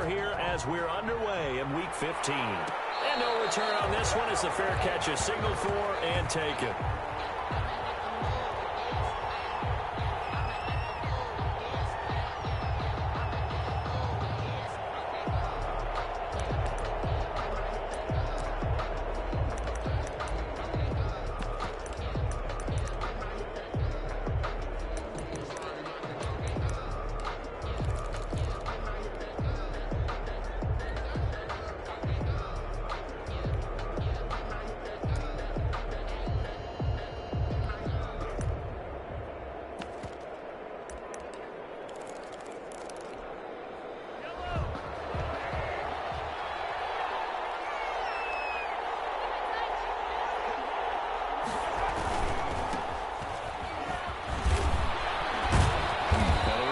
score here as we're underway in Week 15. And no return on this one as the fair catch is signaled for and taken.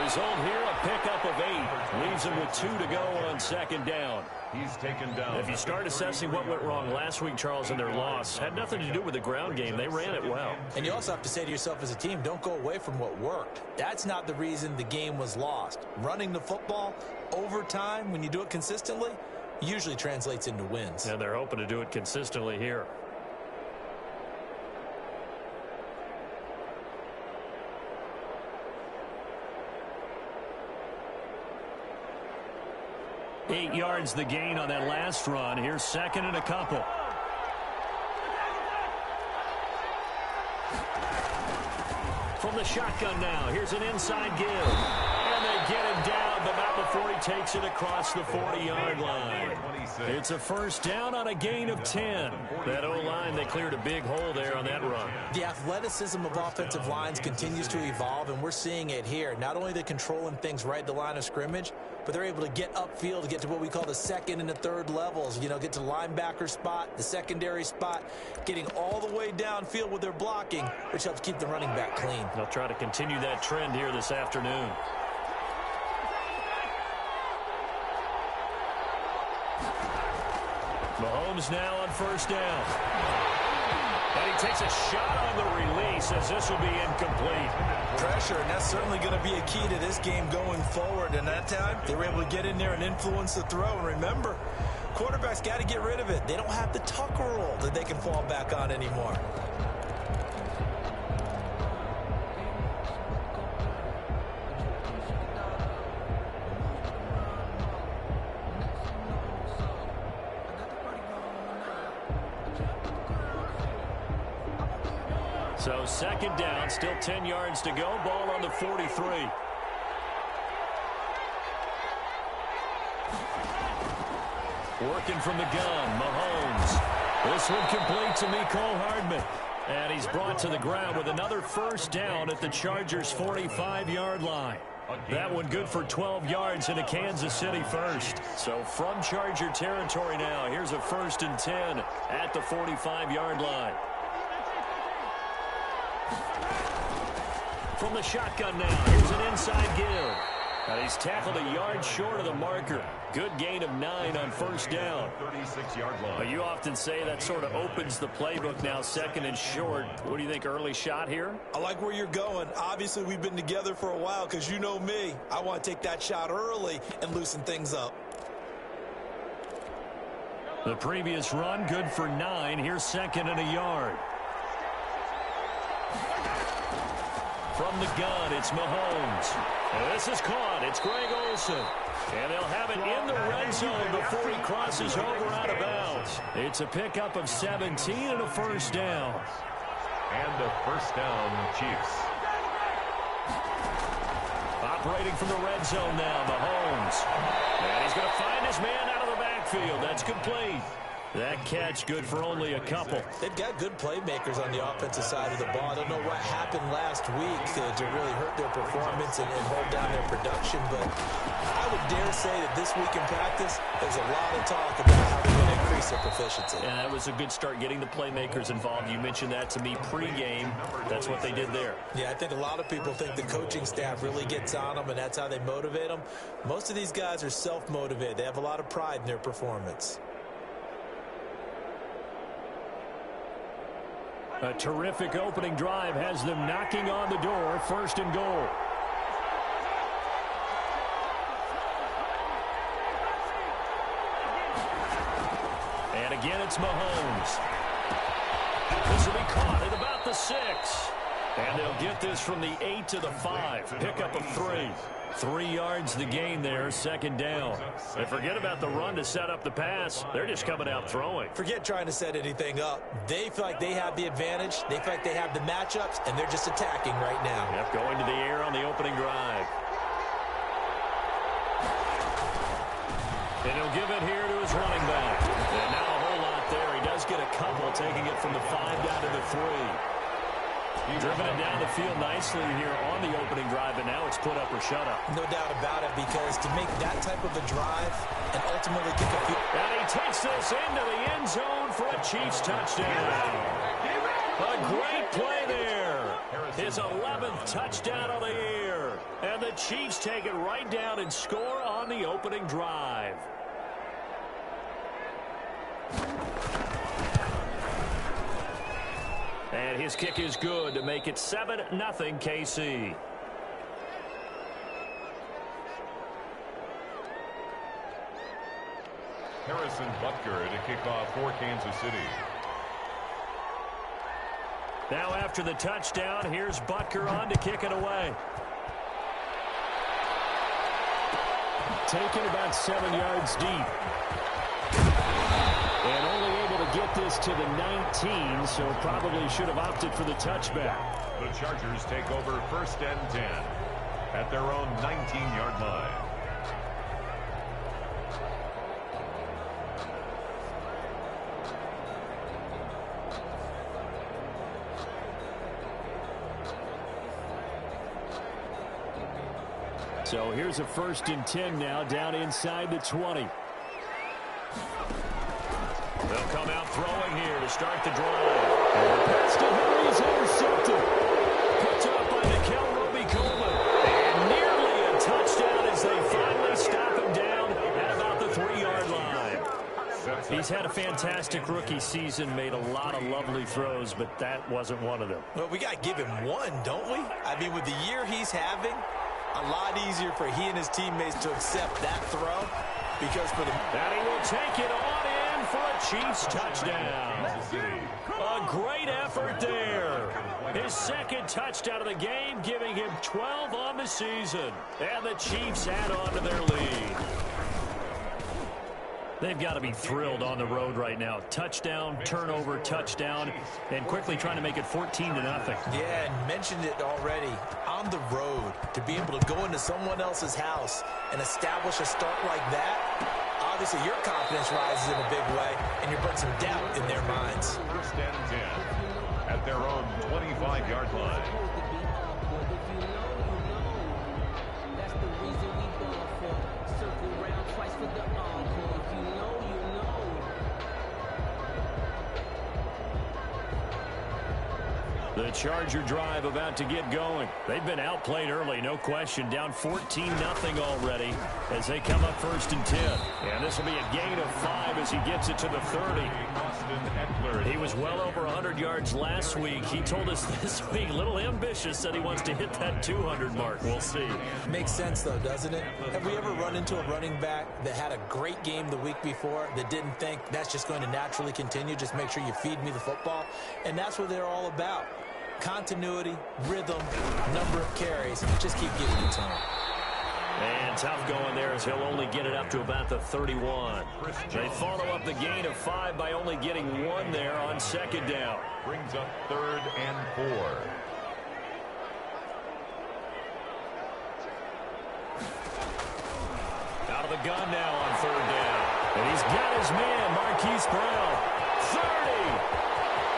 Result here, a pickup of 8. Leaves him with 2 to go on second down. He's taken down. If you start assessing what went wrong last week, Charles, in their loss, had nothing to do with the ground game. They ran it well. And you also have to say to yourself as a team, don't go away from what worked. That's not the reason the game was lost. Running the football over time, when you do it consistently, usually translates into wins. And they're hoping to do it consistently here. Eight yards the gain on that last run. Here's second and a couple. From the shotgun now, here's an inside give. And they get him down, but not before he takes it across the 40-yard line. It's a first down on a gain of 10. That O-line, they cleared a big hole there on that run. The athleticism of offensive lines continues to evolve, and we're seeing it here. Not only they're controlling things right at the line of scrimmage, but they're able to get upfield to get to what we call the second and the third levels. You know, get to the linebacker spot, the secondary spot, getting all the way downfield with their blocking, which helps keep the running back clean. They'll try to continue that trend here this afternoon. Mahomes now on first down. And he takes a shot on the release as this will be incomplete. Pressure, and that's certainly going to be a key to this game going forward. And that time, they were able to get in there and influence the throw. And remember, quarterbacks got to get rid of it. They don't have the tucker roll that they can fall back on anymore. So second down, still 10 yards to go. Ball on the 43. Working from the gun, Mahomes. This one complete to Mecole Hardman. And he's brought to the ground with another first down at the Chargers' 45-yard line. That one good for 12 yards in a Kansas City first. So from Charger territory now, here's a 1st and 10 at the 45-yard line. From the shotgun now, here's an inside give. And he's tackled a yard short of the marker. Good gain of 9 on first down. 36-yard line. But you often say that sort of opens the playbook now, second and short. What do you think, early shot here? I like where you're going. Obviously, we've been together for a while because you know me. I want to take that shot early and loosen things up. The previous run, good for 9. Here's second and a yard. From the gun, it's Mahomes. And this is caught. It's Greg Olsen. And they'll have it in the red zone before he crosses over out of bounds. It's a pickup of 17 and a first down. And a first down, Chiefs. Operating from the red zone now, Mahomes. And he's going to find his man out of the backfield. That's complete. That catch good for only a couple. They've got good playmakers on the offensive side of the ball. I don't know what happened last week to really hurt their performance and hold down their production, but I would dare say that this week in practice, there's a lot of talk about how they're going to increase their proficiency. Yeah, that was a good start getting the playmakers involved. You mentioned that to me pregame. That's what they did there. Yeah, I think a lot of people think the coaching staff really gets on them, and that's how they motivate them. Most of these guys are self-motivated. They have a lot of pride in their performance. A terrific opening drive has them knocking on the door, 1st and goal. And again, it's Mahomes. This will be caught at about the 6. And they'll get this from the 8 to the 5. Pickup of 3. 3 yards the gain there, 2nd down. And forget about the run to set up the pass. They're just coming out throwing. Forget trying to set anything up. They feel like they have the advantage. They feel like they have the matchups, and they're just attacking right now. Yep, going to the air on the opening drive. And he'll give it here to his running back. And now a whole lot there. He does get a couple, taking it from the 5 down to the 3. Driven it down the field nicely here on the opening drive, and now it's put up or shut up. No doubt about it, because to make that type of a drive and ultimately kick a field. And he takes this into the end zone for a Chiefs touchdown. A great play there. His 11th touchdown of the year. And the Chiefs take it right down and score on the opening drive. And his kick is good to make it 7-0 KC. Harrison Butker to kick off for Kansas City. Now after the touchdown, here's Butker on to kick it away. Taken about 7 yards deep. And only able to get this to the 19, so probably should have opted for the touchback. The Chargers take over 1st and 10 at their own 19-yard line. So here's a 1st and 10 now, down inside the 20. They'll come out throwing here to start the drive. Pass to Henry is intercepted. Picked up by Nickel Roby-Coleman. And nearly a touchdown as they finally stop him down at about the 3-yard line. He's had a fantastic rookie season, made a lot of lovely throws, but that wasn't one of them. Well, we got to give him one, don't we? I mean, with the year he's having, a lot easier for he and his teammates to accept that throw. Because for the... And he will take it on in for a Chiefs touchdown. A great effort there. His 2nd touchdown of the game, giving him 12 on the season. And the Chiefs add on to their lead. They've got to be thrilled on the road right now. Touchdown, turnover, touchdown, and quickly trying to make it 14-0. Yeah, and mentioned it already. On the road, to be able to go into someone else's house and establish a start like that, obviously your confidence rises in a big way, and you bring some doubt in their minds. 1st and 10 at their own 25-yard line. The Charger drive about to get going. They've been outplayed early, no question. Down 14-0 already as they come up 1st and 10. And this will be a gain of 5 as he gets it to the 30. He was well over 100 yards last week. He told us this week, a little ambitious, said he wants to hit that 200 mark. We'll see. Makes sense, though, doesn't it? Have we ever run into a running back that had a great game the week before that didn't think that's just going to naturally continue? Just make sure you feed me the football. And that's what they're all about. Continuity, rhythm, number of carries. Just keep giving it to him. And tough going there as he'll only get it up to about the 31. They follow up the gain of 5 by only getting 1 there on 2nd down. Brings up 3rd and 4. Out of the gun now on 3rd down. And he's got his man, Marquise Brown. 30,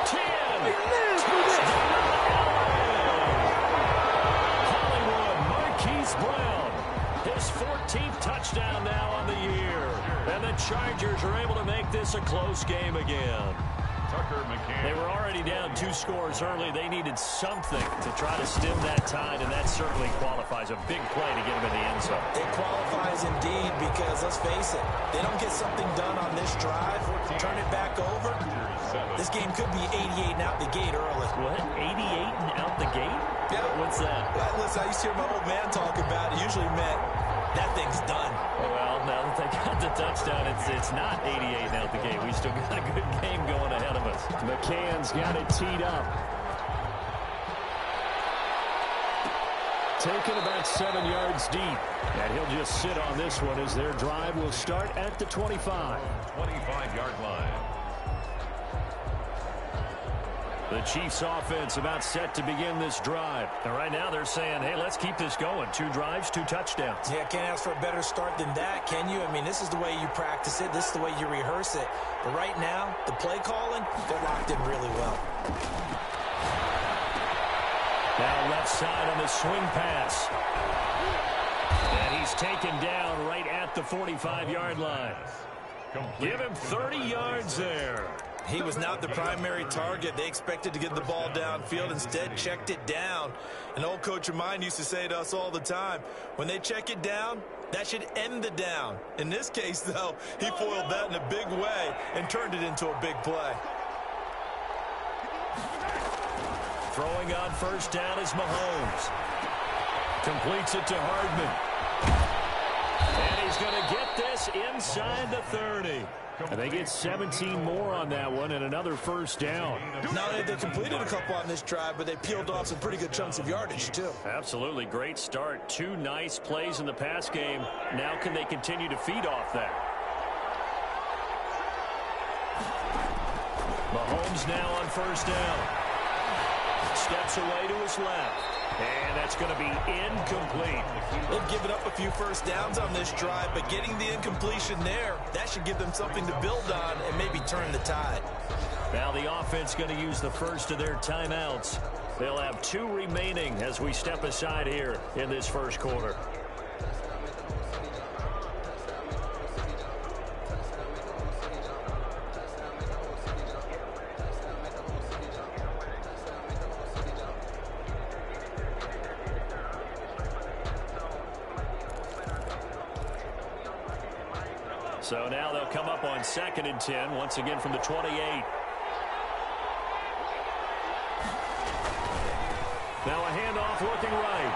10, touchdown. Hollywood, Marquise Brown. His 14th touchdown now on the year. And the Chargers are able to make this a close game again. Tucker McCann. They were already down 2 scores early. They needed something to try to stem that tide, and that certainly qualifies. A big play to get them in the end zone. It qualifies indeed because, let's face it, they don't get something done on this drive, turn it back over, this game could be 88 and out the gate early. What? 88 and out the gate? Yeah. What's that? Listen, I used to hear my old man talk about it. Usually meant that thing's done. Well, now that they got the touchdown. It's not 88 now at the game. We still got a good game going ahead of us. McCann's got it teed up. Taken about 7 yards deep. And he'll just sit on this one as their drive will start at the 25. 25-yard line. The Chiefs offense about set to begin this drive. And right now they're saying, hey, let's keep this going. 2 drives, 2 touchdowns. Yeah, can't ask for a better start than that, can you? I mean, this is the way you practice it. This is the way you rehearse it. But right now, the play calling, they're locked in really well. Now left side on the swing pass. And he's taken down right at the 45-yard line. Give him 30 yards there. He was not the primary target. They expected to get the ball downfield. Instead, checked it down. An old coach of mine used to say to us all the time, when they check it down, that should end the down. In this case, though, he foiled that in a big way and turned it into a big play. Throwing on first down is Mahomes. Completes it to Hardman. And he's going to get this inside the 30. And they get 17 more on that one and another first down. Not only have they completed a couple on this drive, but they peeled off some pretty good chunks of yardage, too. Absolutely great start. 2 nice plays in the pass game. Now can they continue to feed off that? Mahomes now on first down. Steps away to his left. And that's going to be incomplete. They've given up a few first downs on this drive, but getting the incompletion there, that should give them something to build on and maybe turn the tide. Now the offense going to use the first of their timeouts. They'll have 2 remaining as we step aside here in this first quarter. So now they'll come up on 2nd and 10, once again from the 28. Now a handoff looking right.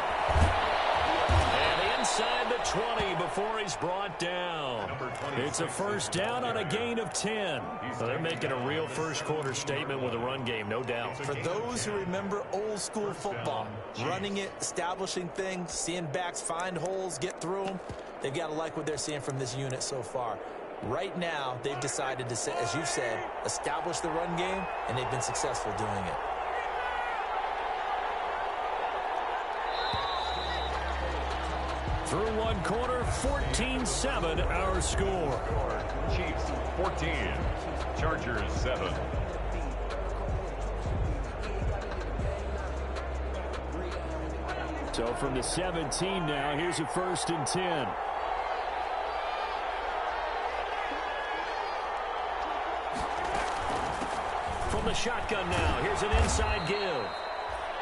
And inside the 20 before he's brought down. It's a first down on a gain of 10. So they're making a real first quarter statement with a run game, no doubt. For those who remember old school football, running it, establishing things, seeing backs find holes, get through them, they've got to like what they're seeing from this unit so far. Right now, they've decided to, as you said, establish the run game, and they've been successful doing it. Through one quarter, 14-7 our score. Chiefs 14, Chargers 7. So from the 17 now, here's a 1st and 10. From the shotgun now, here's an inside give.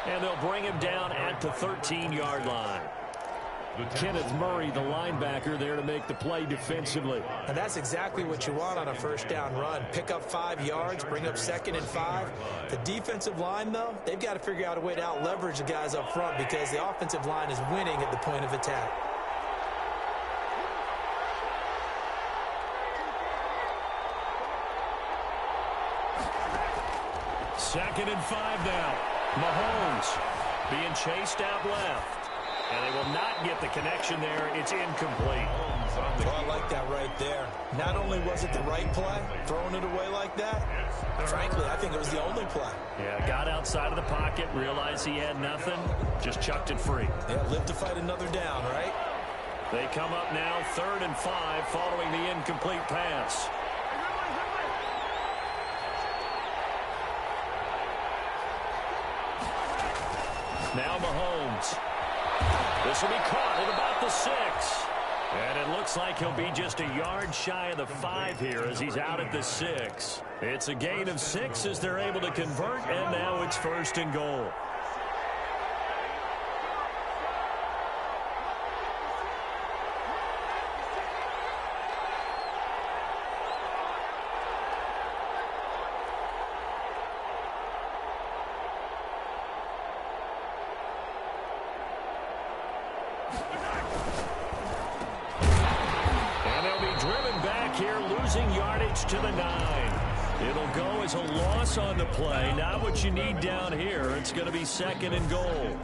And they'll bring him down at the 13-yard line. Kenneth Murray, the linebacker, there to make the play defensively. And that's exactly what you want on a first down run. Pick up 5 yards, bring up 2nd and 5. The defensive line, though, they've got to figure out a way to out-leverage the guys up front because the offensive line is winning at the point of attack. Second and 5 now. Mahomes being chased out left. And they will not get the connection there. It's incomplete. Oh, I like that right there. Not only was it the right play, throwing it away like that, frankly, I think it was the only play. Yeah, got outside of the pocket, realized he had nothing, just chucked it free. Yeah, live to fight another down, right? They come up now 3rd and 5 following the incomplete pass. Now Mahomes. This will be caught at about the 6. And it looks like he'll be just a yard shy of the 5 here as he's out at the 6. It's a gain of 6 as they're able to convert, and now it's 1st and goal. Dropping back here, losing yardage to the 9. It'll go as a loss on the play. Not what you need down here. It's going to be 2nd and goal.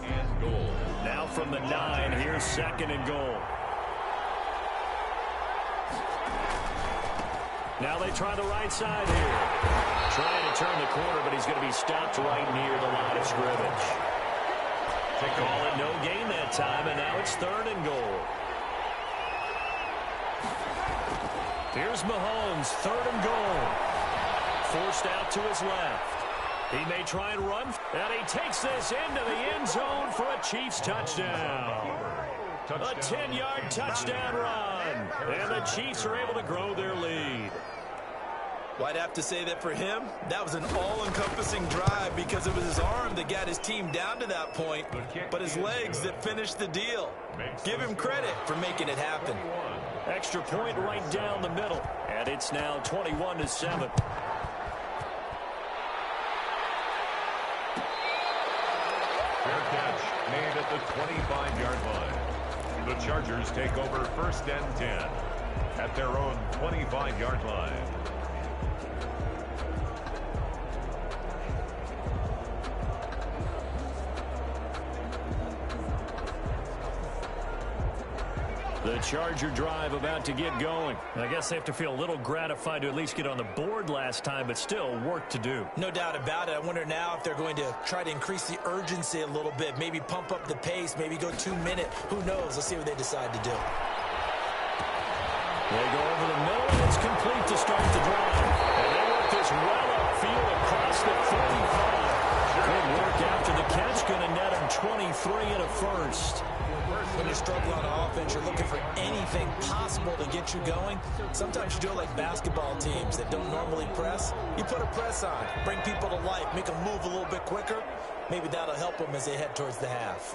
Now from the 9, here's 2nd and goal. Now they try the right side here. Trying to turn the corner, but he's going to be stopped right near the line of scrimmage. They call it no gain that time, and now it's 3rd and goal. Here's Mahomes, 3rd and goal. Forced out to his left. He may try and run, and he takes this into the end zone for a Chiefs touchdown. A 10-yard touchdown run, and the Chiefs are able to grow their lead. Well, I'd have to say that for him, that was an all-encompassing drive because it was his arm that got his team down to that point, but his legs that finished the deal. Give him credit for making it happen. Extra point right down the middle, and it's now 21-7. Fair catch made at the 25-yard line. The Chargers take over 1st and 10 at their own 25-yard line. The Charger drive about to get going. I guess they have to feel a little gratified to at least get on the board last time, but still work to do. No doubt about it. I wonder now if they're going to try to increase the urgency a little bit, maybe pump up the pace, maybe go 2-minute. Who knows? Let's see what they decide to do. They go over the middle, and it's complete to start the drive. And they work this well upfield across the 45. Good work after the catch. Going to net him 23 and a first. When you struggle on offense, you're looking for anything possible to get you going. Sometimes you do it like basketball teams that don't normally press. You put a press on, bring people to life, make them move a little bit quicker. Maybe that'll help them as they head towards the half.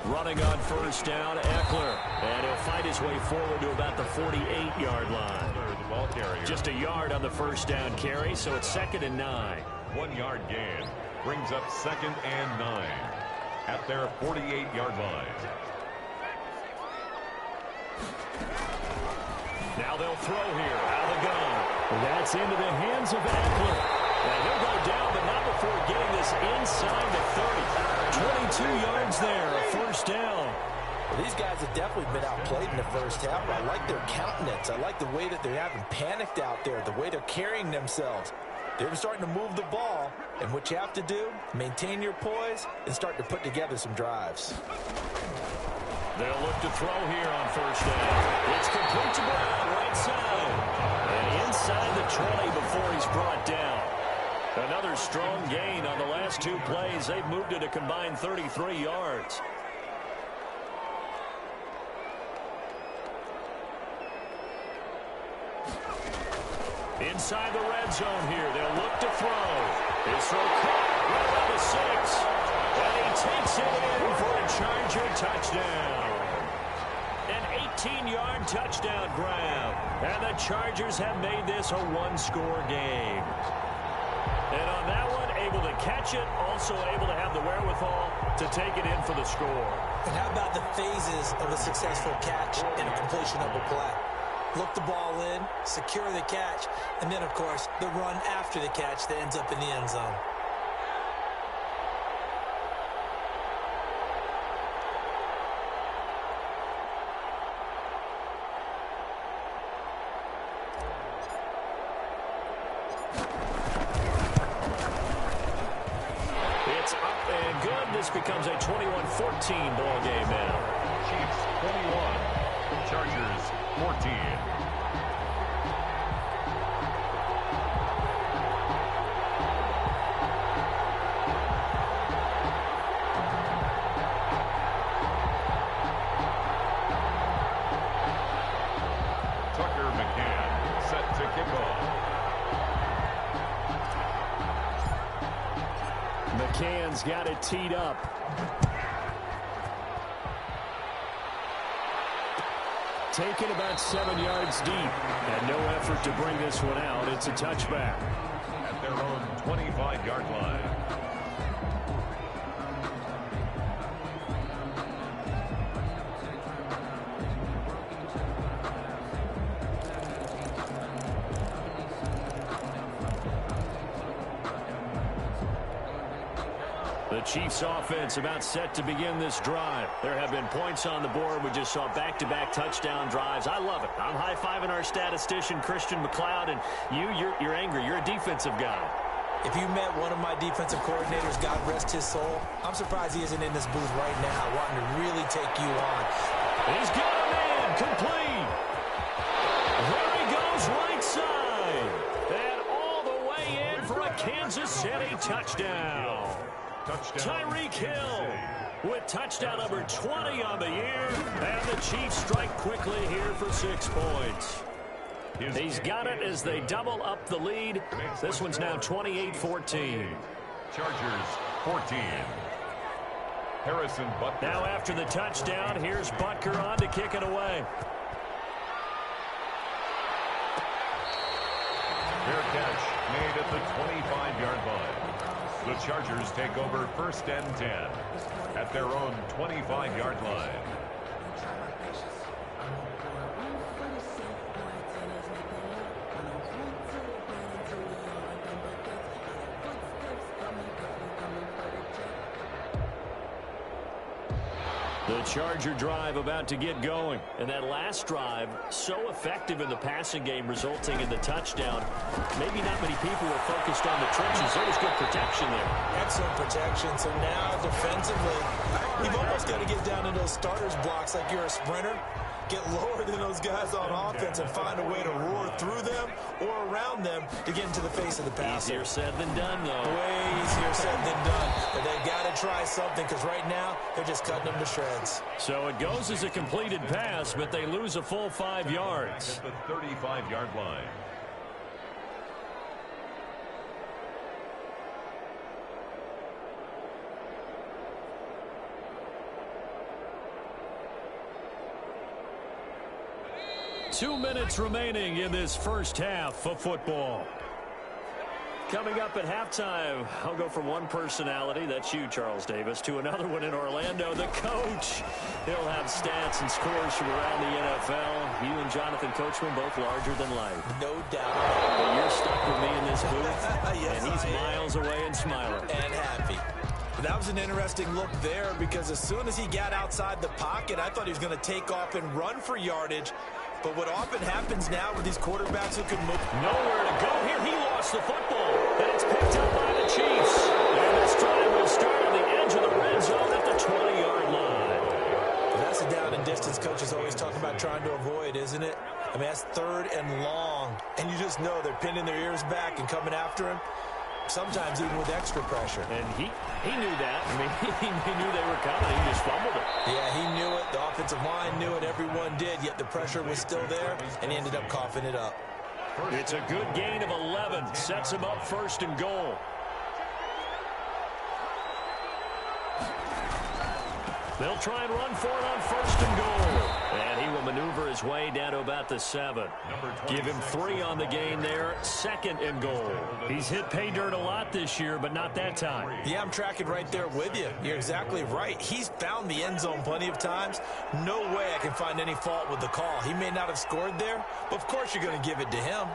Running on 1st down, Eckler. And he'll fight his way forward to about the 48-yard line. Just a yard on the 1st down carry, so it's 2nd and 9. 1-yard gain brings up 2nd and 9 at their 48-yard line. Now they'll throw here out of the gun. That's into the hands of Eckler. And he'll go down, but not before getting this inside the 30. 22 yards there, a 1st down. Well, these guys have definitely been outplayed in the first half. I like their countenance. I like the way that they haven't panicked out there, the way they're carrying themselves. They're starting to move the ball, and what you have to do, maintain your poise and start to put together some drives. They'll look to throw here on 1st down. It's complete to Brown, right side. And inside the 20 before he's brought down. Another strong gain on the last 2 plays. They've moved it a combined 33 yards. Inside the red zone here. They'll look to throw. His throw caught right around the 6. And he takes it in for a Charger touchdown. An 18-yard touchdown grab. And the Chargers have made this a 1-score game. And on that one, able to catch it, also able to have the wherewithal to take it in for the score. And how about the phases of a successful catch and a completion of a play? Look the ball in, secure the catch, and then, of course, the run after the catch that ends up in the end zone. It's up and good. This becomes a 21-14 ball game now. Chiefs 21, Chargers 14. Tucker McCann set to kick off. McCann's got it teed up. Taken about 7 yards deep. And no effort to bring this one out. It's a touchback. At their own 25-yard line. The Chiefs offense about set to begin this drive. There have been points on the board. We just saw back-to-back touchdown drives. I love it. I'm high-fiving our statistician, Christian McLeod, and you're angry. You're a defensive guy. If you met one of my defensive coordinators, God rest his soul, I'm surprised he isn't in this booth right now wanting to really take you on. He's got a man complete. There he goes right side. And all the way in for a Kansas City touchdown. Tyreek Hill with touchdown number 20 on the year. And the Chiefs strike quickly here for 6 points. He's got it as they double up the lead. This one's now 28-14. Chargers 14. Harrison Butker. Now after the touchdown, here's Butker on to kick it away. Fair catch made at the 25-yard line. The Chargers take over 1st and 10 at their own 25-yard line. The Charger drive about to get going. And that last drive, so effective in the passing game, resulting in the touchdown. Maybe not many people were focused on the trenches. There was good protection there. Excellent protection. So now, defensively, you've almost got to get down in those starters blocks like you're a sprinter. Get lower than those guys on offense and find a way to roar through them or around them to get into the face of the passer. Easier said than done, though. Way easier said than done. But they've got to try something because right now they're just cutting them to shreds. So it goes as a completed pass, but they lose a full 5 yards. At the 35-yard line. Two minutes remaining in this first half of football. Coming up at halftime, I'll go from one personality, that's you, Charles Davis, to another one in Orlando, the coach. He'll have stats and scores from around the NFL. You and Jonathan Coachman both larger than life. No doubt. But you're stuck with me in this booth, Yes, and he's I am. miles away and smiling. And happy. That was an interesting look there because as soon as he got outside the pocket, I thought he was going to take off and run for yardage. But what often happens now with these quarterbacks who can move. Nowhere to go here. He lost the football. And it's picked up by the Chiefs. And this drive will start on the edge of the red zone at the 20-yard line. That's a down and distance coaches always talk about trying to avoid, isn't it? I mean, that's 3rd and long. And you just know they're pinning their ears back and coming after him. Sometimes even with extra pressure. And he knew that. I mean, he knew they were coming. He just fumbled it. Yeah, he knew it. The offensive line knew it. Everyone did. Yet the pressure was still there, and he ended up coughing it up. It's a good gain of 11. Sets him up 1st and goal. They'll try and run for it on 1st and goal. And he will maneuver his way down to about the 7. Give him 3 on the gain there. 2nd and goal. He's hit pay dirt a lot this year, but not that time. Yeah, I'm tracking right there with you. You're exactly right. He's found the end zone plenty of times. No way I can find any fault with the call. He may not have scored there, but of course you're going to give it to him.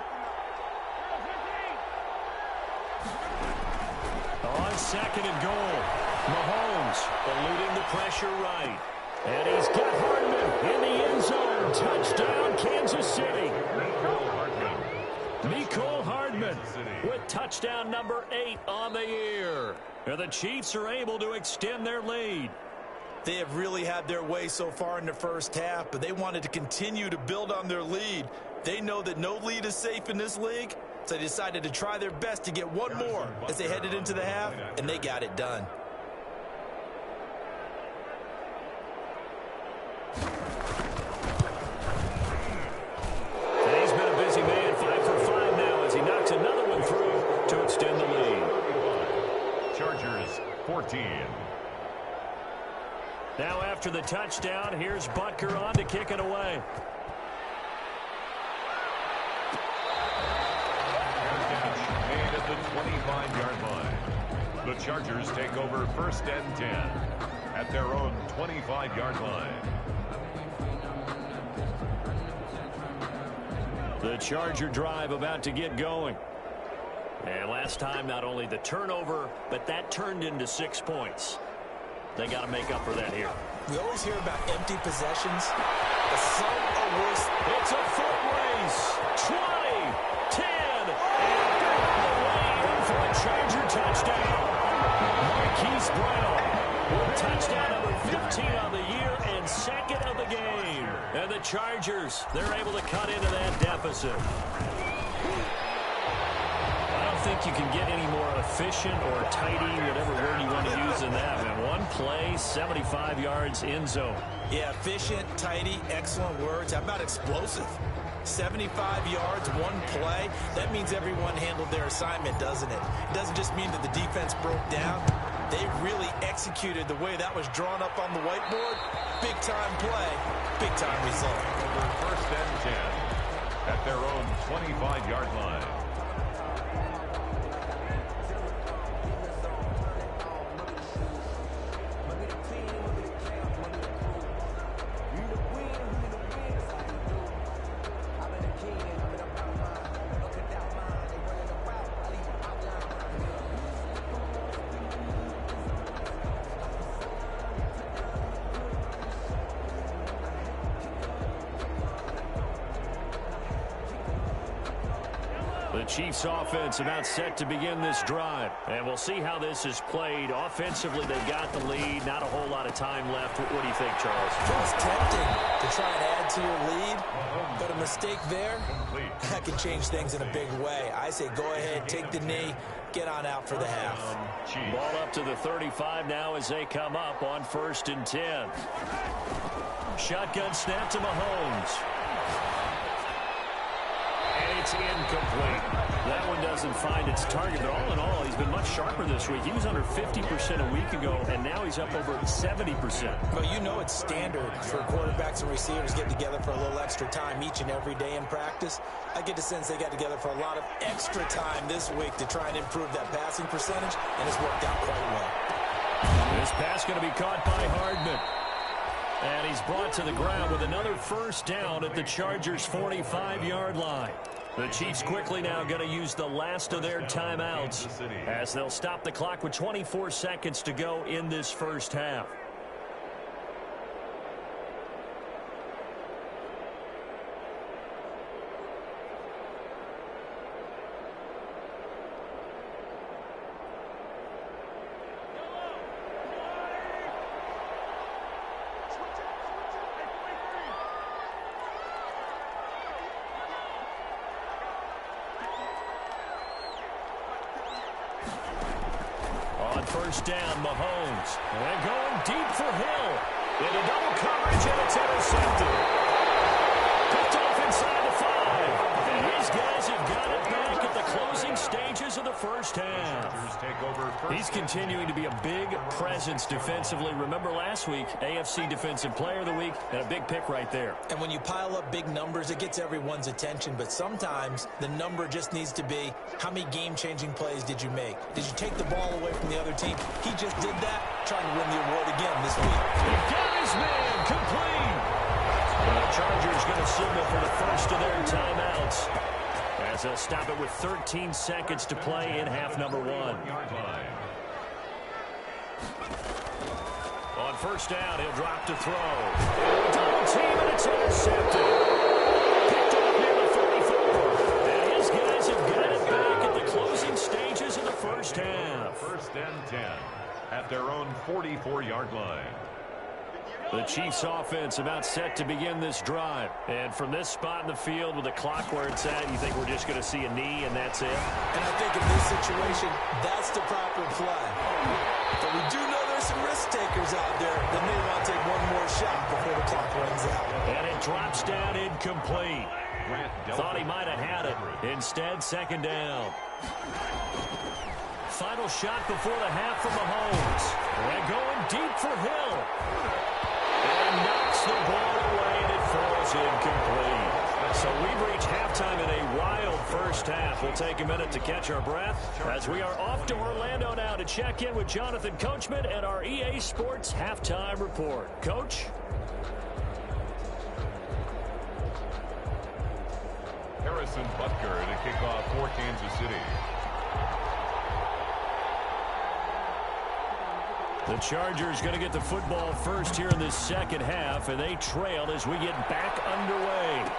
On 2nd and goal, Mahomes eluding the pressure right. And he's got Hardman in the end zone. Touchdown, Kansas City. Mecole Hardman with touchdown number 8 on the year. And the Chiefs are able to extend their lead. They have really had their way so far in the first half, but they wanted to continue to build on their lead. They know that no lead is safe in this league, so they decided to try their best to get one more as they headed into the half, and they got it done. And he's been a busy man, 5 for 5 now as he knocks another one through to extend the lead. Chargers 14. Now after the touchdown, here's Butker on to kick it away. Made at the 25-yard line. The Chargers take over 1st and 10 at their own 25-yard line. The Charger drive about to get going. And last time, not only the turnover, but that turned into 6 points. They got to make up for that here. We always hear about empty possessions, but some are worse. It's a foot race. 20, 10, and all the way in for a Charger touchdown. Marquise Brown with touchdown number 15 on the year and second of the game. And the Chargers, they're able to cut into that deficit. I don't think you can get any more efficient or tidy, whatever word you want to use in that. Man, one play, 75 yards in zone. Yeah, efficient, tidy, excellent words. How about explosive? 75 yards, one play. That means everyone handled their assignment, doesn't it? It doesn't just mean that the defense broke down. They really executed the way that was drawn up on the whiteboard. Big-time play, big-time result. Over first and 10 at their own 25-yard line. The Chiefs offense about set to begin this drive. And we'll see how this is played. Offensively, they've got the lead. Not a whole lot of time left. What do you think, Charles? It's tempting to try and add to your lead, but a mistake there, that can change things in a big way. I say go ahead, take the knee, get on out for the half. Ball up to the 35 now as they come up on 1st and 10. Shotgun snap to Mahomes. And it's incomplete. That one doesn't find its target, but all in all, he's been much sharper this week. He was under 50% a week ago, and now he's up over 70%. Well, you know it's standard for quarterbacks and receivers to get together for a little extra time each and every day in practice. I get the sense they got together for a lot of extra time this week to try and improve that passing percentage, and it's worked out quite well. This pass going to be caught by Hardman. And he's brought to the ground with another first down at the Chargers' 45-yard line. The Chiefs quickly now going to use the last of their timeouts as they'll stop the clock with 24 seconds to go in this first half. First down, Mahomes. And going deep for Hill. Into double coverage, and it's intercepted. Picked off inside the 5. And these guys have got it back at the closing stages of the first half. He's continuing to be a big presence defensively. Remember last week, AFC Defensive Player of the Week, and a big pick right there. And when you pile up big numbers, it gets everyone's attention. But sometimes the number just needs to be, how many game-changing plays did you make? Did you take the ball away from the other team? He just did that, trying to win the award again this week. He got his man complete. And the Chargers going to signal for the first of their timeouts, as they'll stop it with 13 seconds to play in half number 1. On first down, he'll drop to throw. Double team, and it's intercepted. Picked off near the 44. And his guys have got it back at the closing stages of the first half. First and 10 at their own 44-yard line. The Chiefs offense about set to begin this drive. And from this spot in the field with the clock where it's at, you think we're just going to see a knee and that's it? And I think in this situation, that's the proper play. But we do know there's some risk takers out there that may want to take one more shot before the clock runs out. And it drops down incomplete. Thought he might have had it. Instead, second down. Final shot before the half from Mahomes. And going deep for Hill. And knocks the ball away, and it falls incomplete. So we've reached halftime in a wild first half. We'll take a minute to catch our breath as we are off to Orlando now to check in with Jonathan Coachman and our EA Sports Halftime Report. Coach? Harrison Butker to kick off for Kansas City. The Chargers going to get the football first here in this second half, and they trail as we get back underway.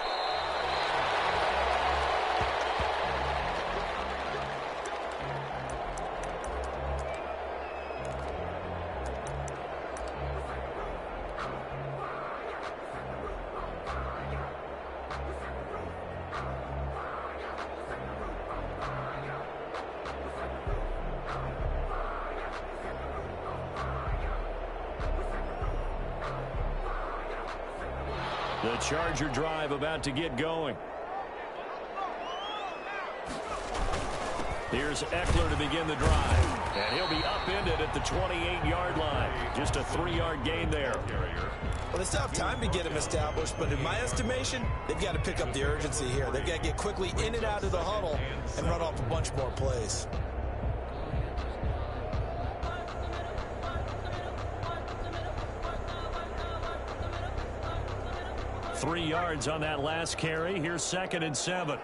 The Charger drive about to get going. Here's Eckler to begin the drive. And he'll be upended at the 28-yard line. Just a 3-yard gain there. Well, they still have time to get him established, but in my estimation, they've got to pick up the urgency here. They've got to get quickly in and out of the huddle and run off a bunch more plays. Three yards on that last carry. Here's 2nd and 7.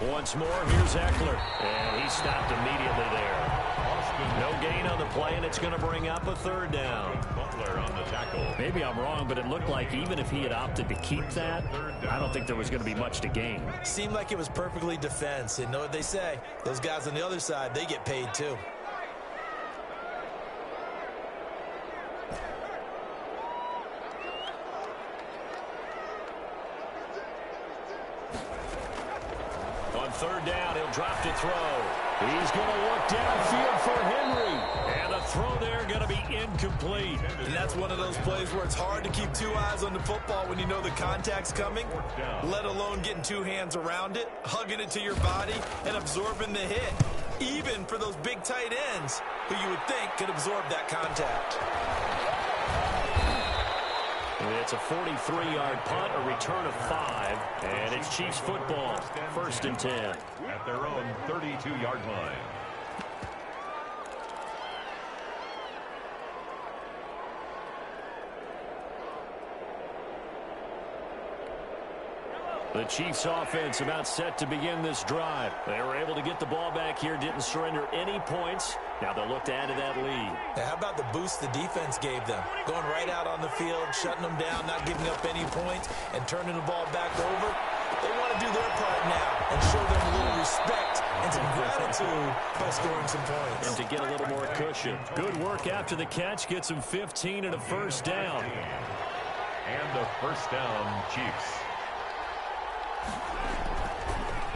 Once more, here's Eckler. And he stopped immediately there. No gain on the play, and it's going to bring up a 3rd down. Butler on the tackle. Maybe I'm wrong, but it looked like even if he had opted to keep that, I don't think there was going to be much to gain. Seemed like it was perfectly defense. And know what they say? Those guys on the other side, they get paid too. On 3rd down, he'll drop to throw. He's going to look downfield for Henry. And the throw there going to be incomplete. And that's one of those plays where it's hard to keep 2 eyes on the football when you know the contact's coming, let alone getting 2 hands around it, hugging it to your body, and absorbing the hit, even for those big tight ends who you would think could absorb that contact. It's a 43-yard punt, a return of 5, and it's Chiefs football, 1st and 10. At their own 32-yard line. The Chiefs offense about set to begin this drive. They were able to get the ball back here, didn't surrender any points. Now they'll look to add to that lead. Now, how about the boost the defense gave them? Going right out on the field, shutting them down, not giving up any points, and turning the ball back over. They want to do their part now and show them a little respect and some gratitude by scoring some points. And to get a little more cushion. Good work after the catch. Gets them 15 and a 1st down. And a 1st down, Chiefs.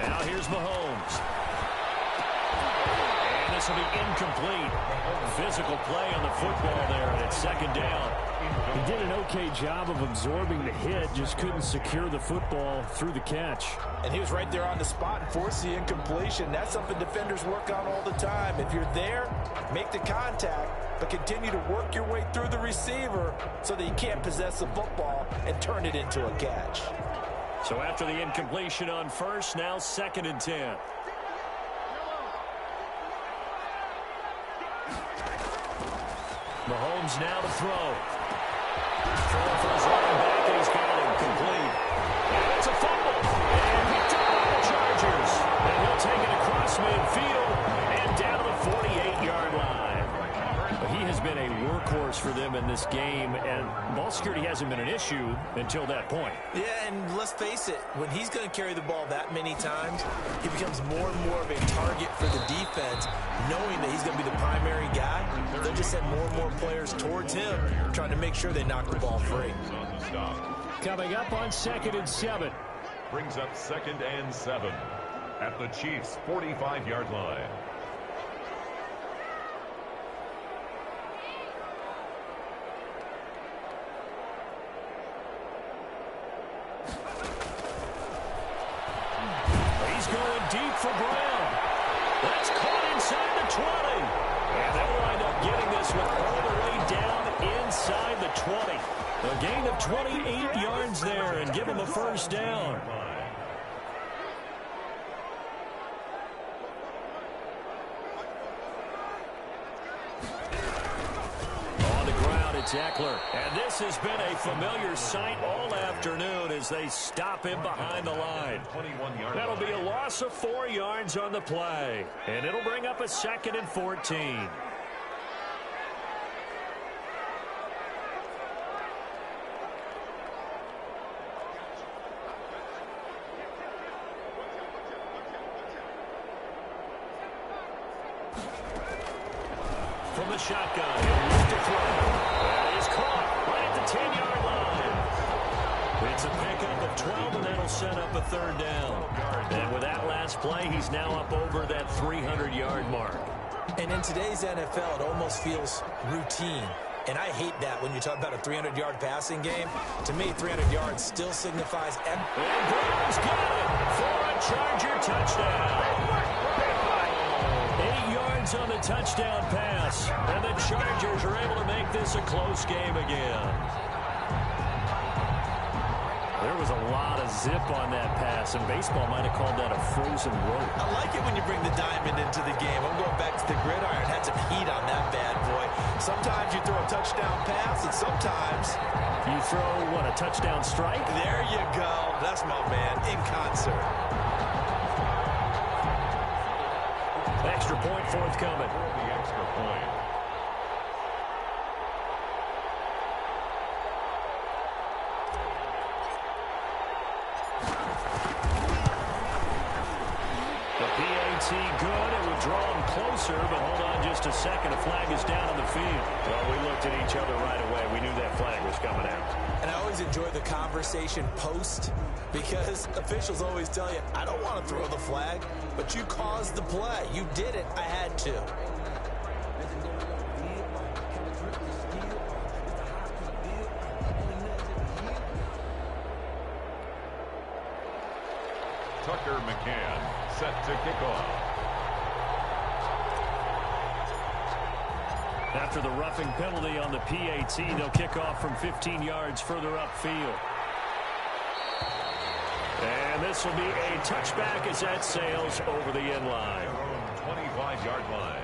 Now here's Mahomes. And this will be incomplete. Physical play on the football there, and it's 2nd down. He did an okay job of absorbing the hit, just couldn't secure the football through the catch. And he was right there on the spot and forced the incompletion. That's something defenders work on all the time. If you're there, make the contact, but continue to work your way through the receiver so that you can't possess the football and turn it into a catch. So after the incompletion on 1st, now 2nd and 10. Mahomes now to throw. Throw for his running back, and he's got him complete. And it's a fumble. And picked up by the Chargers. And he'll take it across midfield and down to the 48-yard line. But he has been a workhorse for them in this game, and ball security hasn't been an issue until that point. Yeah, and let's face it, when he's going to carry the ball that many times, he becomes more and more of a target for the defense, knowing that he's going to be the primary guy. They'll just send more and more players towards him, trying to make sure they knock the ball free. Coming up on 2nd and 7. Brings up 2nd and 7 at the Chiefs' 45-yard line. Deep for Brown. That's caught inside the 20. And they'll wind up getting this one all the way down inside the 20. A gain of 28 yards there and give them a 1st down. On the ground, it's Eckler. And this has been a familiar sight all afternoon as as they stop him behind the line. 21-yard That'll be a line. loss of 4 yards on the play. And it'll bring up a 2nd and 14. From the shotgun, he'll look to throw. That is caught right at the 10-yard line. It's a pickup of 12, and that'll set up a 3rd down. And with that last play, he's now up over that 300-yard mark. And in today's NFL, it almost feels routine. And I hate that when you talk about a 300-yard passing game. To me, 300 yards still signifies... And Brown's got it for a Charger touchdown. 8 yards on the touchdown pass, and the Chargers are able to make this a close game again. There was a lot of zip on that pass, and baseball might have called that a frozen rope. I like it when you bring the diamond into the game. I'm going back to the gridiron. Had some heat on that bad boy. Sometimes you throw a touchdown pass, and sometimes you throw, what, a touchdown strike? There you go. That's my man, in concert. Extra point forthcoming. The extra point. The PAT good. It would draw him closer, but hold on just a second. A flag is down on the field. Well, we looked at each other right away. We knew that flag was coming out. And I always enjoy the conversation post, because officials always tell you, I don't want to throw the flag, but you caused the play. You did it. I had to. Tucker McCann set to kick off. After the roughing penalty on the PAT, they'll kick off from 15 yards further upfield. And this will be a touchback as that sails over the end line. 25-yard line.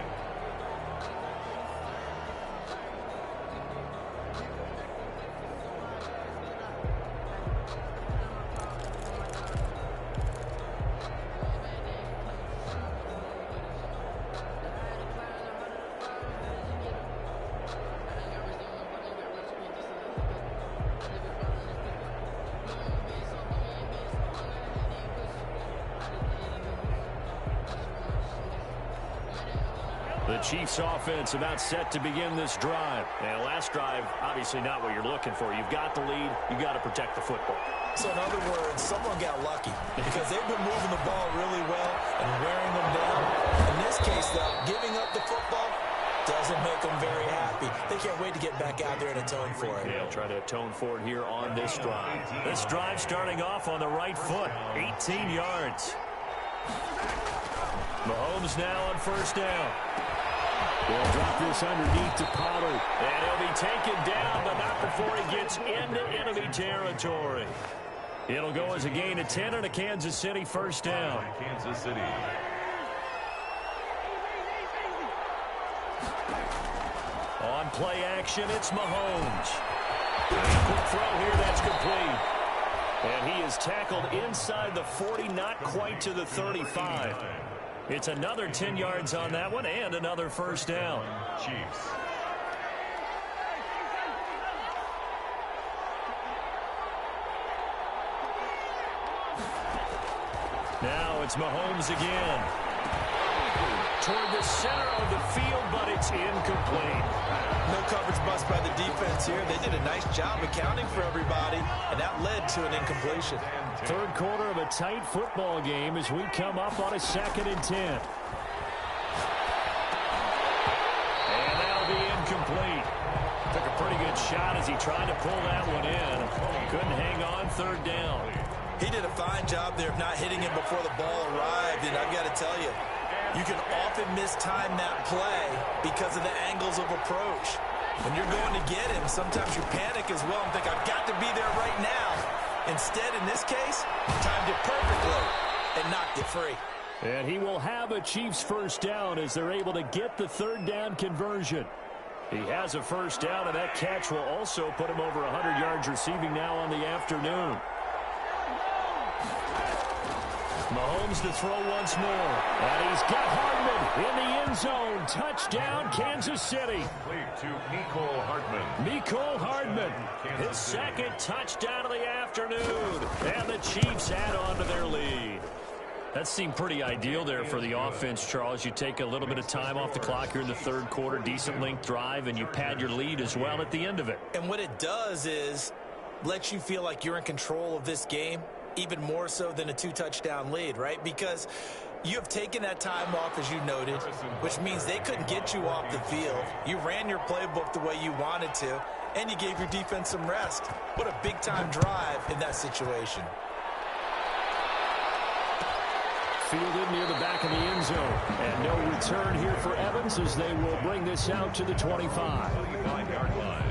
The Chiefs offense about set to begin this drive. And last drive, obviously not what you're looking for. You've got the lead. You've got to protect the football. So in other words, someone got lucky because they've been moving the ball really well and wearing them down. In this case, though, giving up the football doesn't make them very happy. They can't wait to get back out there and atone for it. They'll try to atone for it here on this drive. This drive starting off on the right foot. 18 yards. Mahomes now on 1st down. They'll drop this underneath to Pollard. And he'll be taken down, but not before he gets into enemy territory. It'll go as a gain of 10 and a Kansas City 1st down. Kansas City. On play action, it's Mahomes. Quick throw here, that's complete. And he is tackled inside the 40, not quite to the 35. It's another 10 yards on that one and another 1st down. Chiefs. Now it's Mahomes again. Toward the center of the field, but it's incomplete. No coverage bust by the defense here. They did a nice job accounting for everybody, and that led to an incompletion. 3rd quarter of a tight football game as we come up on a 2nd and 10. And that'll be incomplete. Took a pretty good shot as he tried to pull that one in. Couldn't hang on 3rd down. He did a fine job there of not hitting him before the ball arrived, and I've got to tell you, you can often mistime that play because of the angles of approach. When you're going to get him, sometimes you panic as well and think, I've got to be there right now. Instead, in this case, timed it perfectly and knocked it free. And he will have a Chiefs 1st down as they're able to get the 3rd down conversion. He has a 1st down, and that catch will also put him over 100 yards receiving now on the afternoon. Mahomes to throw once more. And he's got Hardman in the end zone. Touchdown, Kansas City. To Mecole Hardman. Mecole Hardman, his second touchdown of the afternoon. And the Chiefs add on to their lead. That seemed pretty ideal there for the offense, Charles. You take a little bit of time off the clock here in the third quarter, decent length drive, and you pad your lead as well at the end of it. And what it does is let you feel like you're in control of this game, even more so than a 2-touchdown lead, right? Because you have taken that time off, as you noted, which means they couldn't get you off the field. You ran your playbook the way you wanted to, and you gave your defense some rest. What a big-time drive in that situation. Fielded near the back of the end zone. And no return here for Evans as they will bring this out to the 25. 25-yard line.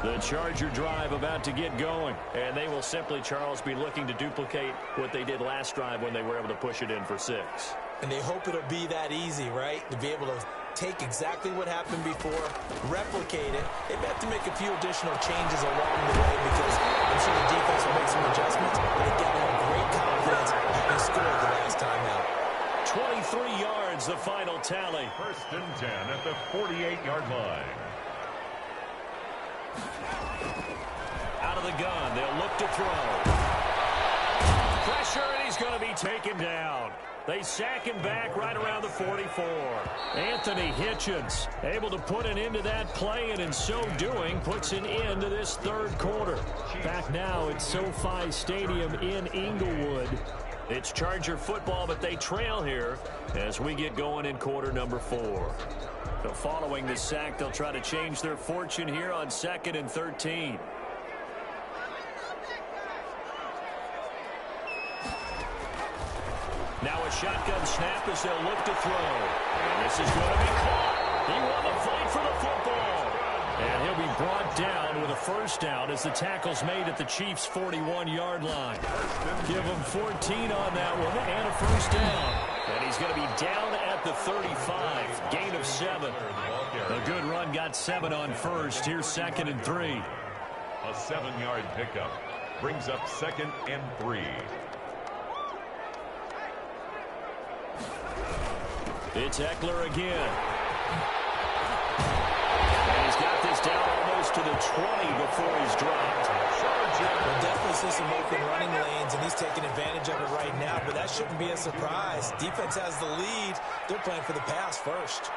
The Charger drive about to get going. And they will simply, Charles, be looking to duplicate what they did last drive when they were able to push it in for 6. And they hope it'll be that easy, right? To be able to take exactly what happened before, replicate it. They may have to make a few additional changes along the way because I'm sure the defense will make some adjustments, but again, they have great confidence having scored the last time out. 23 yards, the final tally. 1st and 10 at the 48-yard line. Out of the gun, they'll look to throw. Pressure, and he's going to be taken down. They sack him back right around the 44. Anthony Hitchens able to put an end to that play, and in so doing, puts an end to this third quarter. Back now at SoFi Stadium in Inglewood. It's Charger football, but they trail here as we get going in quarter number 4. So following the sack, they'll try to change their fortune here on 2nd and 13. Now a shotgun snap as they'll look to throw. And this is going to be caught. He won the fight for the football. And he'll be brought down with a first down as the tackle's made at the Chiefs' 41-yard line. Give him 14 on that one and a first down. And he's going to be down at the 35. Gain of 7. A good run, got 7 on first. Here's 2nd and 3. A 7-yard pickup brings up 2nd and 3. It's Eckler again. And he's got this down almost to the 20 before he's dropped. We'll definitely see some open running lanes, and he's taking advantage of it right now, but that shouldn't be a surprise. Defense has the lead. They're playing for the pass first.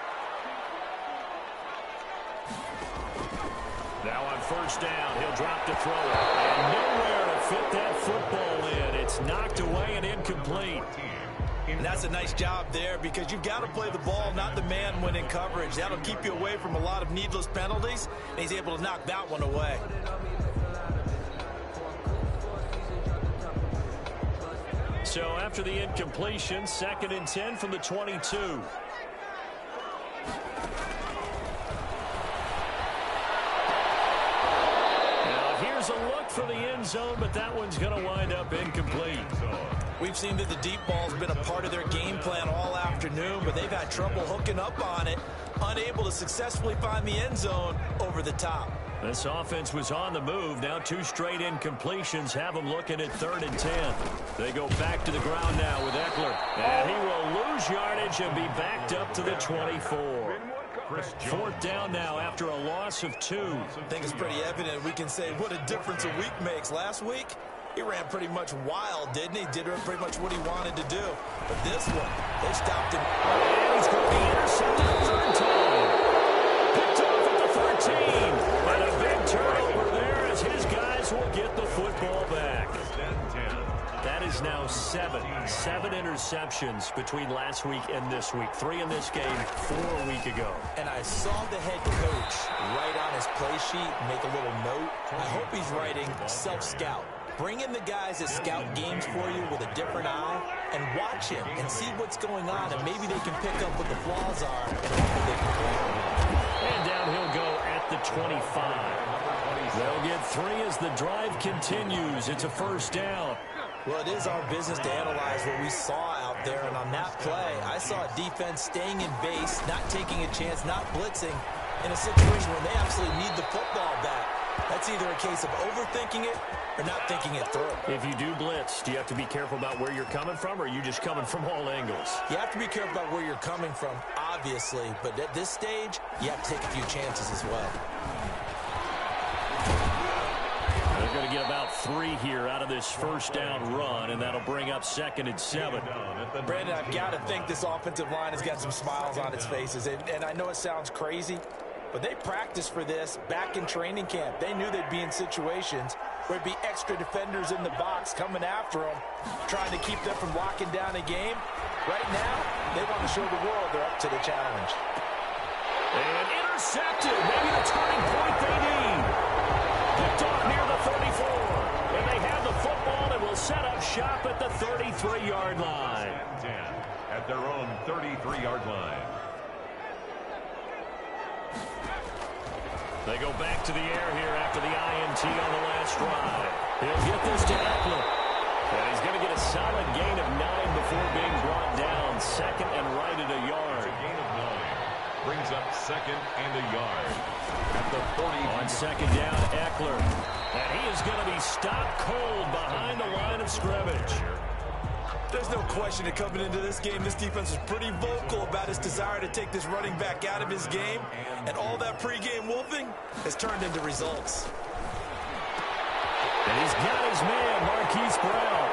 Now on first down, he'll drop to throw it. And nowhere to fit that football in. It's knocked away and incomplete. And that's a nice job there because you've got to play the ball, not the man when in coverage. That'll keep you away from a lot of needless penalties, and he's able to knock that one away. So after the incompletion, 2nd and 10 from the 22. Now here's a look for the end zone, but that one's going to wind up incomplete. We've seen that the deep ball's been a part of their game plan all afternoon, but they've had trouble hooking up on it, unable to successfully find the end zone over the top. This offense was on the move. Now 2 straight incompletions have them looking at 3rd and 10. They go back to the ground now with Eckler. And he will lose yardage and be backed up to the 24. 4th down now after a loss of 2. I think it's pretty evident. We can say what a difference a week makes. Last week, he ran pretty much wild, didn't he? Did pretty much what he wanted to do. But this one, they stopped him. And he's going to be intercepted a 3rd time. Picked off at the 13. And a big turnover there as his guys will get the football back. That is now 7 interceptions between last week and this week. 3 in this game, 4 a week ago. And I saw the head coach write on his play sheet, make a little note. I hope he's writing self-scout. Bring in the guys that scout games for you with a different eye and watch him and see what's going on, and maybe they can pick up what the flaws are and hopefully they can play. And down he'll go at the 25. They'll get 3 as the drive continues. It's a first down. Well, it is our business to analyze what we saw out there, and on that play, I saw a defense staying in base, not taking a chance, not blitzing, in a situation where they absolutely need the football back. That's either a case of overthinking it or not thinking it through. If you do blitz, do you have to be careful about where you're coming from, or are you just coming from all angles? You have to be careful about where you're coming from, obviously, but at this stage, you have to take a few chances as well. They're going to get about 3 here out of this first down run, and that'll bring up 2nd and 7. Brandon, I've got to think this offensive line has got some smiles on its faces, and I know it sounds crazy, but they practiced for this back in training camp. They knew they'd be in situations where there'd be extra defenders in the box coming after them, trying to keep them from locking down a game. Right now, they want to show the world they're up to the challenge. And intercepted. Maybe the turning point they need. Picked off near the 34. And they have the football and will set up shop at the 33-yard line. 10 at their own 33-yard line. They go back to the air here after the INT on the last drive. He'll get this to Eckler. And he's going to get a solid gain of 9 before being brought down. 2nd and right at a yard. A gain of 9 brings up 2nd and a yard at the 40. On 2nd down, Eckler. And he is going to be stopped cold behind the line of scrimmage. There's no question that coming into this game, this defense was pretty vocal about its desire to take this running back out of his game. And all that pregame wolfing has turned into results. And he's got his man, Marquise Brown.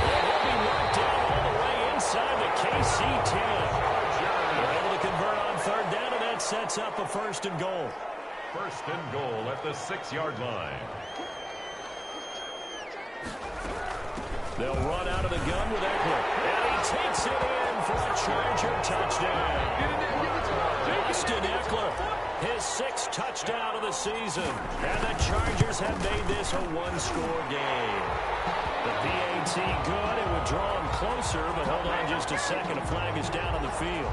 And he'll be knocked down all the way inside the KC 10. They're able to convert on 3rd down, and that sets up a 1st and goal. 1st and goal at the 6-yard line. They'll run out of the gun with Eckler. And he takes it in for a Charger touchdown. Austin Eckler, his 6th touchdown of the season. And the Chargers have made this a 1-score game. The PAT good. It would draw him closer, but hold on just a second. A flag is down on the field.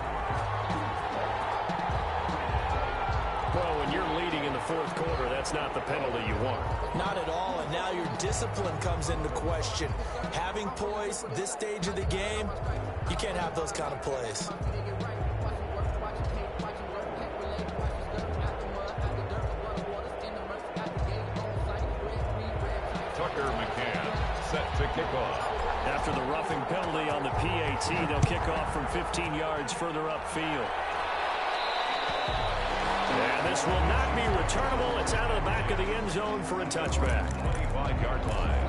Well, when you're leading in the 4th quarter, that's not the penalty you want. Not at all, and now your discipline comes into question. Having poise this stage of the game, you can't have those kind of plays. Tucker McCann set to kick off. After the roughing penalty on the PAT, they'll kick off from 15 yards further upfield. And this will not be returnable. It's out of the back of the end zone for a touchback. 25-yard line.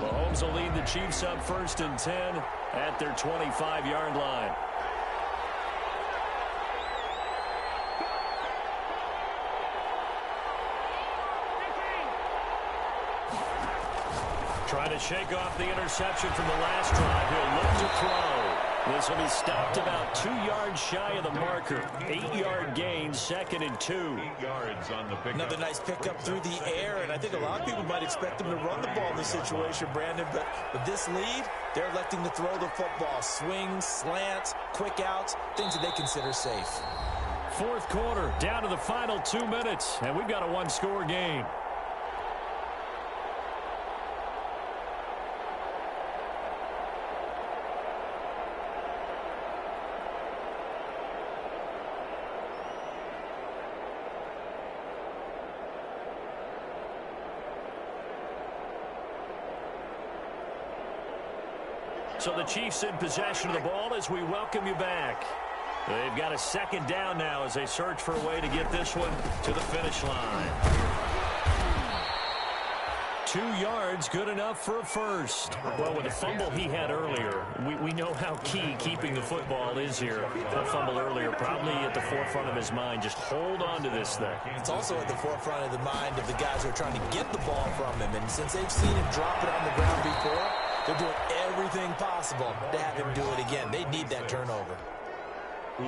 Mahomes will lead the Chiefs up 1st and 10 at their 25-yard line. Trying to shake off the interception from the last drive. He'll look to throw. This will be stopped about 2 yards shy of the marker. 8-yard gain, 2nd and 2. 8 yards on the pickup. Another nice pickup through the air, and I think a lot of people might expect them to run the ball in this situation, Brandon, but with this lead, they're electing to throw the football. Swings, slants, quick outs, things that they consider safe. 4th quarter, down to the final 2 minutes, and we've got a 1-score game. So the Chiefs in possession of the ball as we welcome you back. They've got a 2nd down now as they search for a way to get this one to the finish line. 2 yards, good enough for a 1st. Well, with the fumble he had earlier, we know how key keeping the football is here. That fumble earlier probably at the forefront of his mind. Just hold on to this thing. It's also at the forefront of the mind of the guys who are trying to get the ball from him. And since they've seen him drop it on the ground before, they're doing everything possible to have him do it again. They need that turnover.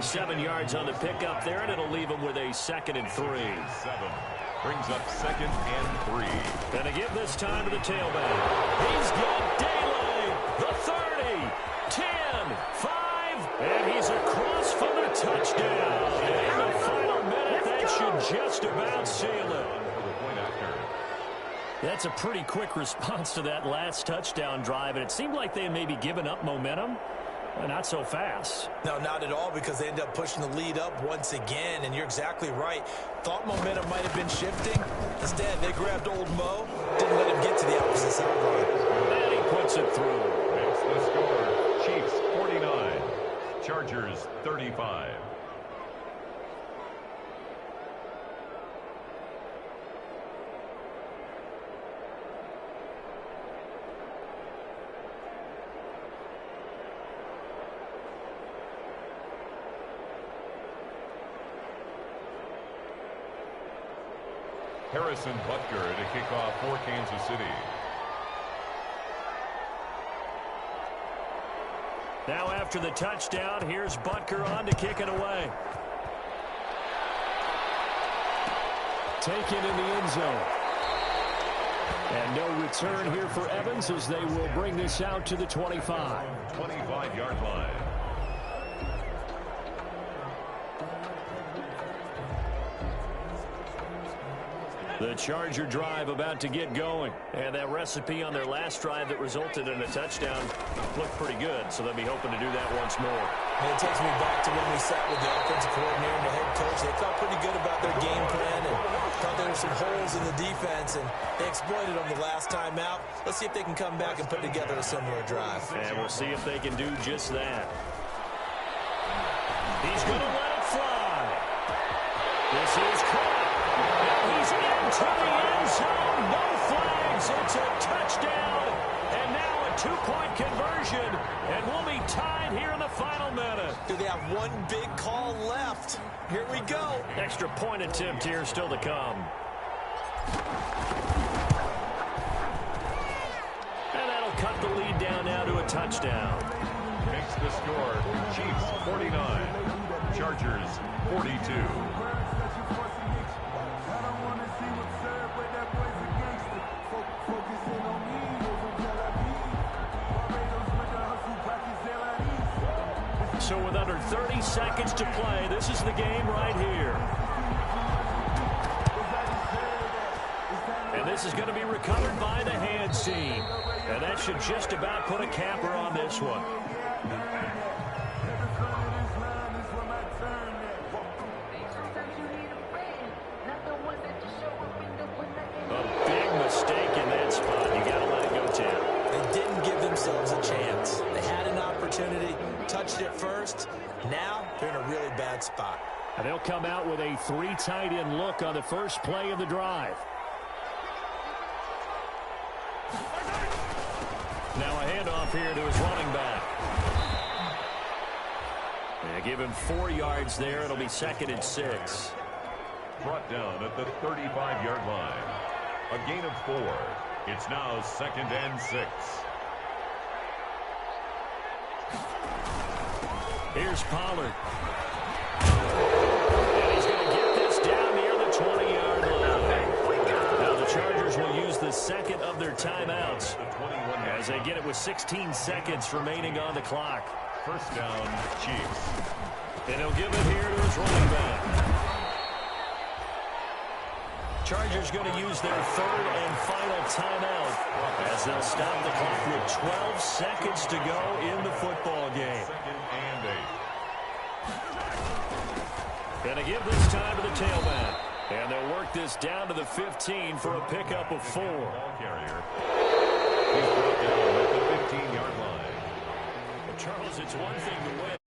7 yards on the pickup there, and it'll leave him with a 2nd and 3. 7. Brings up 2nd and 3. Gonna give this time to the tailback. He's got Daly. The 30, 10, 5, and he's across for the touchdown. In the final minute, that should just about seal it. That's a pretty quick response to that last touchdown drive, and it seemed like they had maybe given up momentum. Not so fast. No, not at all, because they end up pushing the lead up once again, and you're exactly right. Thought momentum might have been shifting. Instead, they grabbed old Mo, didn't let him get to the opposite sideline. And he puts it through. Makes the score. Chiefs 49, Chargers 35. Harrison Butker to kick off for Kansas City. Now after the touchdown, here's Butker on to kick it away. Taken in the end zone. And no return here for Evans as they will bring this out to the 25. 25-yard line. The Charger drive about to get going. And that recipe on their last drive that resulted in a touchdown looked pretty good, so they'll be hoping to do that once more. And it takes me back to when we sat with the offensive coordinator and the head coach. They felt pretty good about their game plan and thought there were some holes in the defense, and they exploited them the last time out. Let's see if they can come back and put together a similar drive. And we'll see if they can do just that. He's going to let it fly. This is caught. And he's into the end zone. No flags. It's a touchdown. And now a two-point conversion. And we'll be tied here in the final minute. Do they have one big call left? Here we go. Extra point attempt here still to come. And that'll cut the lead down now to a touchdown. Makes the score. Chiefs 49, Chargers 42. So with under 30 seconds to play, this is the game right here. And this is going to be recovered by the hands team. And that should just about put a capper on this one. A big mistake in that spot. You got to let it go, Tim. They didn't give themselves a chance. They had an opportunity, touched it first. Now they're in a really bad spot. And they'll come out with a 3 tight end look on the first play of the drive. Now a handoff here to his running back. They give him 4 yards there. It'll be 2nd and 6. Brought down at the 35-yard line. A gain of 4. It's now 2nd and 6. Here's Pollard. And he's going to get this down near the 20-yard line. Now the Chargers will use the second of their timeouts as they get it with 16 seconds remaining on the clock. First down, Chiefs. And he'll give it here to his running back. Chargers going to use their 3rd and final timeout as they'll stop the clock with 12 seconds to go in the football game. 2nd and 8. Going to give this time to the tailback. And they'll work this down to the 15 for a pickup of 4. Ball carrier. He's brought down at the 15-yard line. Charles, it's one thing to win.